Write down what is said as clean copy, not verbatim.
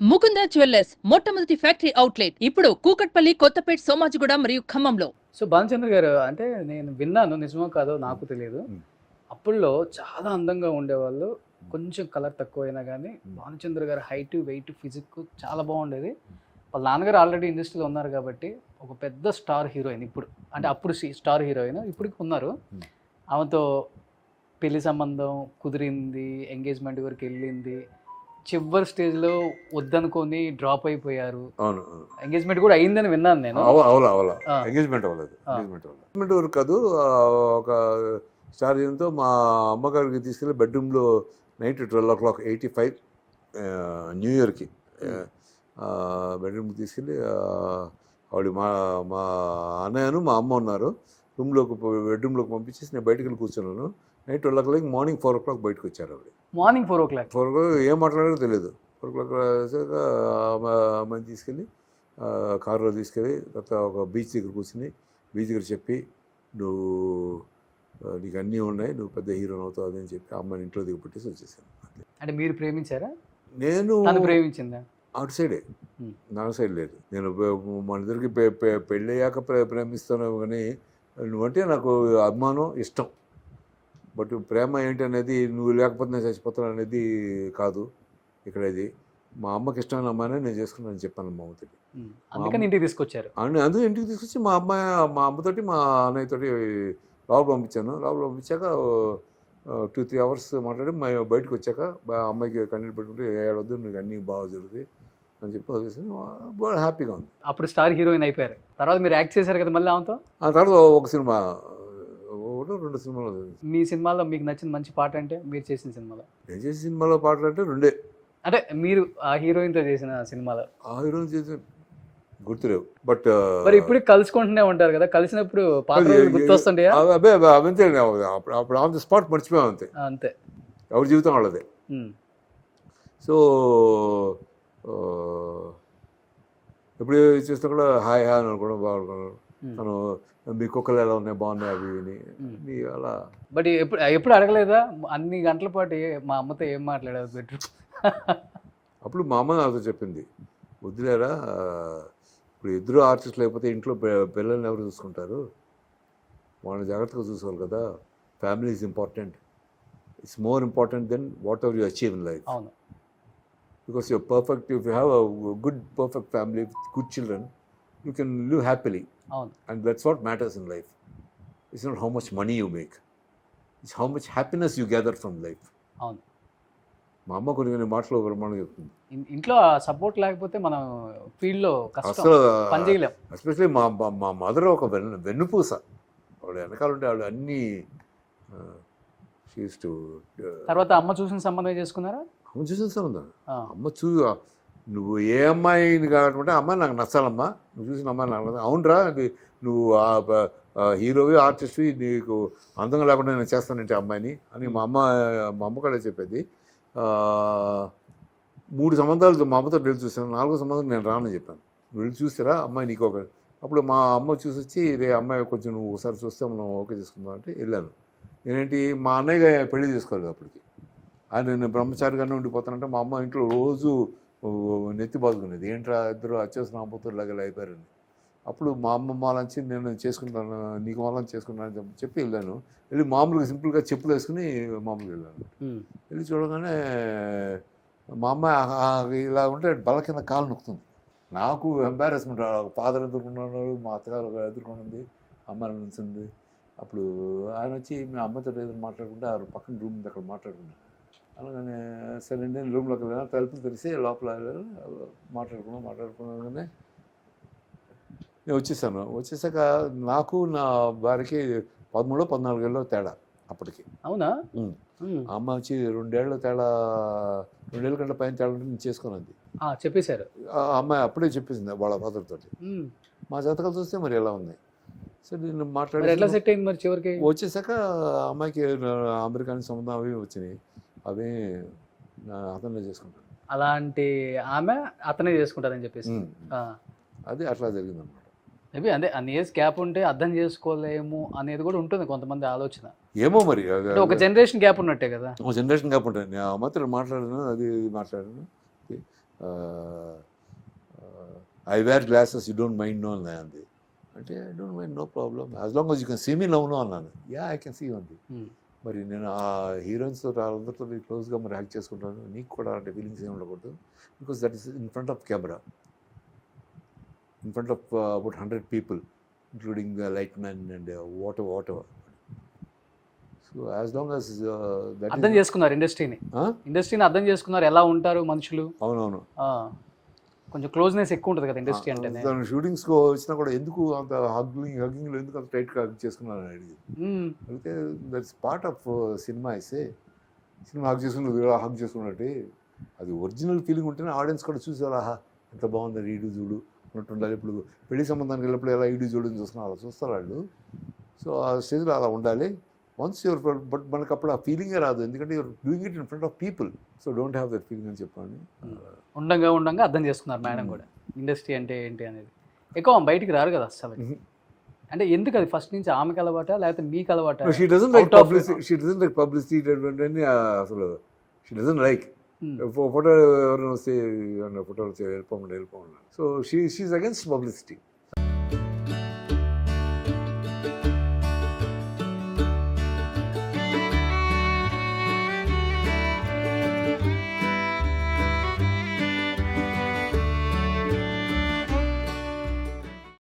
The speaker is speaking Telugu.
ముకుంద జ్యువెల్లర్స్ మొట్టమొదటి ఫ్యాక్టరీ అవుట్లెట్ ఇప్పుడు కూకట్పల్లి, కొత్తపేట్, సోమాజిగూడ మరియు ఖమ్మంలో. సో భానుచంద్ర గారు అంటే నేను విన్నాను, నిజమో కాదో నాకు తెలియదు. అప్పుల్లో చాలా అందంగా ఉండేవాళ్ళు, కొంచెం కలర్ తక్కువైనా కానీ భానుచంద్ర గారు హైట్, వెయిట్, ఫిజిక్ చాలా బాగుండేది. వాళ్ళ నాన్నగారు ఆల్రెడీ ఇండస్ట్రీలో ఉన్నారు కాబట్టి ఒక పెద్ద స్టార్ హీరోయిన్, ఇప్పుడు అంటే అప్పుడు స్టార్ హీరోయిన్ ఇప్పటికి ఉన్నారు. ఆమెతో పెళ్లి సంబంధం కుదిరింది, ఎంగేజ్మెంట్ వరకు వెళ్ళింది, చివరి స్టేజ్లో వద్దనుకొని డ్రాప్ అయిపోయారు. అవును, ఎంగేజ్మెంట్ కూడా అయిందని విన్నాను నేను. ఎంగేజ్మెంట్ అవ్వలేదు. ఎంగేజ్మెంట్ వరకు కాదు, ఒక స్టార్ హీరోతో మా అమ్మగారికి తీసుకెళ్ళి బెడ్రూమ్లో నైట్ 12:85 న్యూ ఇయర్కి బెడ్రూమ్కి తీసుకెళ్ళి ఆవిడ మా అన్నయ్యను మా అమ్మ ఉన్నారు బెడ్రూమ్లోకి పంపించేసి నేను బయటకు వెళ్ళి కూర్చున్నాను. నైట్ 12 మార్నింగ్ 4 o'clock బయటకు వచ్చారు. ఆవిడ మార్నింగ్ 4 o'clock ఏం మాట్లాడారో తెలియదు. 4 o'clock వచ్చాక అమ్మాయిని తీసుకెళ్ళి కారులో తీసుకెళ్ళి తర్వాత ఒక బీచ్ దగ్గర కూర్చుని బీచ్ దగ్గర చెప్పి నీకు అన్నీ ఉన్నాయి, నువ్వు పెద్ద హీరోని అవుతావు అని చెప్పి అమ్మాయిని ఇంట్లో దిగపెట్టేసి వచ్చేసాను. అంటే మీరు ప్రేమించారా? నేను ప్రేమించిందా? అవుట్ సైడే, నా సైడ్ లేదు. నేను మన ఇద్దరికి పెళ్ళయ్యాక ప్రేమిస్తాను కానీ నువ్వంటే నాకు అభిమానం, ఇష్టం. బట్ ప్రేమ ఏంటి అనేది నువ్వు లేకపోతే నేను చచ్చిపోతాను అనేది కాదు. ఇక్కడ ఇది మా అమ్మకి ఇష్టమైన అమ్మాయినే నేను చేసుకున్నాను చెప్పాను మా అమ్మతోటి. అందుకని ఇంటికి తీసుకొచ్చారు. అందుకే ఇంటికి తీసుకొచ్చి మా అమ్మతోటి మా అన్నయ్యతోటి లోపల పంపించాను. లోపల పంపించాక 2-3 hours మాట్లాడి బయటకు వచ్చాక అమ్మాయికి కన్నీళ్ళు పెట్టుకుంటే ఏడవద్దు, నీకు అన్నీ బాగా జరుగుతాయి అని చెప్పి వదిలేసి బాగా హ్యాపీగా ఉంది. అప్పుడు స్టార్ హీరోయిన్ అయిపోయారు. తర్వాత మీరు యాక్ట్ చేశారు కదా మళ్ళీ ఆమెతో. ఆ తర్వాత ఒక సినిమా, 2 సినిమాలు. మీ సినిమాలో మీకు నచ్చిన మంచి పాట అంటే మీరు చేసిన సినిమాలో? నేను చేసిన సినిమాలో పాటలు అంటే 2. అంటే మీరు ఆ హీరోయిన్తో చేసిన సినిమాలో? ఆ హీరోయిన్ చేసిన గుర్తులేవు. బట్ మరి ఇప్పుడు కలుసుకుంటూనే ఉంటారు కదా, కలిసినప్పుడు పాత రోజులు గుర్తొస్తుంటాయా? అవంతే, అప్పుడు ఆన్ ది స్పాట్ మర్చిపోయాం అంతే. అంతే, ఎవరి జీవితం వాళ్ళదే. సో ఎప్పుడు చేసినా కూడా హాయ్ హాయ్ అని అనుకోవడం బాగున్నాను. తను మీ కుక్కలు ఎలా ఉన్నాయి, బాగున్నాయి అవి విని అలా. బట్ ఎప్పుడు అడగలేదా అన్ని గంటల పాటు మా అమ్మతో ఏం మాట్లాడారు బెడ్రూమ్? అప్పుడు మా అమ్మ నాతో చెప్పింది, వద్దులేరా, ఇప్పుడు ఇద్దరు ఆర్టిస్టులు లేకపోతే ఇంట్లో పిల్లల్ని ఎవరు చూసుకుంటారు, వాళ్ళని జాగ్రత్తగా చూసుకోవాలి కదా. Family is important, it's more important than whatever you achieve in life. అవును, because you're perfect, if you have a good perfect family with good children, you can live happily. అవును, and that's what matters in life. It's not how much money you make, it's how much happiness you gather from life. అవును, మా అమ్మ కొన్ని మాటలు బ్రహ్మాండం చెప్తుంది. ఇంట్లో సపోర్ట్ లేకపోతే మనం ఫీల్డ్లో అసలు పని చేయలేం. ఎస్పెషలీ మా మదర్ ఒక వెన్నుపూస. ఆవిడ వెనకాల ఉంటే ఆవిడ అన్నీ తర్వాత అమ్మ చూసిన సంబంధం చేసుకున్నారా? అమ్మ చూసిన సంబంధం. అమ్మ నువ్వు ఏ అమ్మాయిని కావాలంటే అమ్మాయి నాకు నచ్చాలమ్మా, నువ్వు చూసిన అమ్మాయి నాకు నచ్చాలి. అవునరా, నువ్వు హీరోవి ఆర్టిస్ట్వి, నీకు అందంగా లేకుండా నేను చేస్తానంటే అమ్మాయిని అని మా అమ్మ కూడా చెప్పేది. 3 సంబంధాలు మా అమ్మతో వెళ్ళి చూసాను, 4వ సంబంధం నేను రానని చెప్పాను. నువ్వు వెళ్ళి చూస్తారా అమ్మాయి నీకు ఒక. అప్పుడు మా అమ్మ చూసి వచ్చి రే అమ్మాయి కొంచెం నువ్వు ఒకసారి చూస్తే మనం ఓకే చేసుకుందాం అంటే వెళ్ళాను. నేనేంటి మా అన్నయ్య పెళ్లి చేసుకోలేదు అప్పటికి. నేను బ్రహ్మచారిగానే ఉండిపోతానంటే మా అమ్మ ఇంట్లో రోజు నెత్తి బాదుకునేది, ఏంట్రా ఇద్దరు అచ్చేసిన ఆంబోతులాగా అయిపోయారని. అప్పుడు మా అమ్మ వాళ్ళంచి నేను చేసుకుంటాను, నీకు వాళ్ళని చేసుకుంటాను అని చెప్పి వెళ్ళాను. వెళ్ళి మామూలుగా సింపుల్గా చెప్పులు వేసుకుని మామూలుగా వెళ్ళాను. వెళ్ళి చూడగానే మా అమ్మ ఇలా ఉంటే బల కింద కాలు నొక్కుతుంది. నాకు ఎంబారెస్మెంట్, ఫాదర్ ఎదుర్కొన్నాడు, మా అత్తగారు ఎదుర్కొంది, అమ్మ నిలిచింది. అప్పుడు ఆయన వచ్చి మీ అమ్మతో ఏదైనా మాట్లాడుకుంటే ఆ పక్కన రూమ్ ఉంది, అక్కడ మాట్లాడుకున్నాను. అలాగనే సరే నేను రూమ్లోకి వెళ్ళాను, తలుపులు తెరిసి లోపల మాట్లాడుకున్నాగానే నేను వచ్చేసాను. వచ్చేసాక నాకు నా భార్యకి 13-14 ఏళ్ళలో తేడా అప్పటికి. అవునా? అమ్మ వచ్చి 2 ఏళ్ళ తేడా, 2 ఏళ్ళ కంటే పైన తేడా నేను చేసుకున్నది చెప్పేశారు. అమ్మాయి అప్పుడే చెప్పేసింది వాళ్ళ ఫాదర్ తోటి. మా జాతకాలు చూస్తే మరి ఎలా ఉంది. సరే నేను మాట్లాడి ఎట్లా సెట్ అయింది మరి చివరికి? వచ్చేసాక అమ్మాయికి అమెరికా నుంచి సంబంధం అవి వచ్చినాయి, అవి అతనే చేసుకుంటాను. అలాంటి ఆమె అతనే చేసుకుంటారని చెప్పేసి అది అట్లా జరిగింది అనమాట. మేబీ అదే అన్ని ఇయర్స్ గ్యాప్ ఉంటే అర్థం చేసుకోలేము అనేది కూడా ఉంటుంది కొంతమంది ఆలోచన. ఏమో మరి ఒక జనరేషన్ గ్యాప్ ఉన్నట్టే కదా. ఒక జనరేషన్ గ్యాప్ ఉంటుంది. నేను మాత్రం మాట్లాడాను, అది మాట్లాడాను. I wear glasses you don't mind no అన్నా అంది. అంటే I don't mind no problem as long as you can see me నవ్వును అన్నాను. యా ఐ కెన్ సీ అంది. మరి నేను ఆ హీరోయిన్స్తో అందరితో క్లోజ్గా మరి యాక్ట్ చేసుకుంటాను, నీకు కూడా అంటే ఫీలింగ్స్ ఏమి ఉండకూడదు, because that is in front of camera, in front of about 100 people, including the lightmen and whatever. So as long as that అర్థం చేసుకున్నారు ఇండస్ట్రీని అర్థం చేసుకున్నారు, ఎలా ఉంటారు మనుషులు. అవునవును, కొంచెం క్లోజ్నెస్ ఎక్కువ ఉంటుంది కదా ఇండస్ట్రీ అంటే. తను షూటింగ్స్కి వచ్చినా కూడా ఎందుకు అంత హగ్గింగ్లో ఎందుకు అంత టైట్గా హగ్ చేసుకున్నాను అని అడిగి అయితే దట్స్ పార్ట్ ఆఫ్ సినిమా. అయితే సినిమా హగ్ చేసుకున్నట్టు అది ఒరిజినల్ ఫీలింగ్ ఉంటేనే ఆడియన్స్ కూడా చూసేవారు, ఆహా ఎంత బాగుంది ఈడు చూడు ఉన్నట్టు ఉండాలి. ఇప్పుడు పెళ్లి సంబంధానికి వెళ్ళినప్పుడు ఎలా ఈడు చూడని చూస్తున్నా అలా చూస్తారు వాళ్ళు. సో ఆ స్టేజ్లో అలా ఉండాలి. వన్స్ యువర్ బట్ మనకు అప్పుడు ఆ ఫీలింగే రాదు, ఎందుకంటే your doing it in front of people. So don't have that feeling అని చెప్పండి. ఉండంగా అర్థం చేసుకున్నారు మేడం కూడా ఇండస్ట్రీ అంటే ఏంటి అనేది. ఎక్కువ బయటికి రారు కదా అసలు. అంటే ఎందుకు అది ఫస్ట్ నుంచి ఆమెకి అలవాట లేకపోతే మీకు అలవాట? షీ డజంట్ లైక్ పబ్లిసిటీ అసలు షీ డజంట్ లైక్ ఫోటో ఎవరైనా వస్తే ఫోటోలు వెళ్ళిపోమన్నాను. So she is against publicity.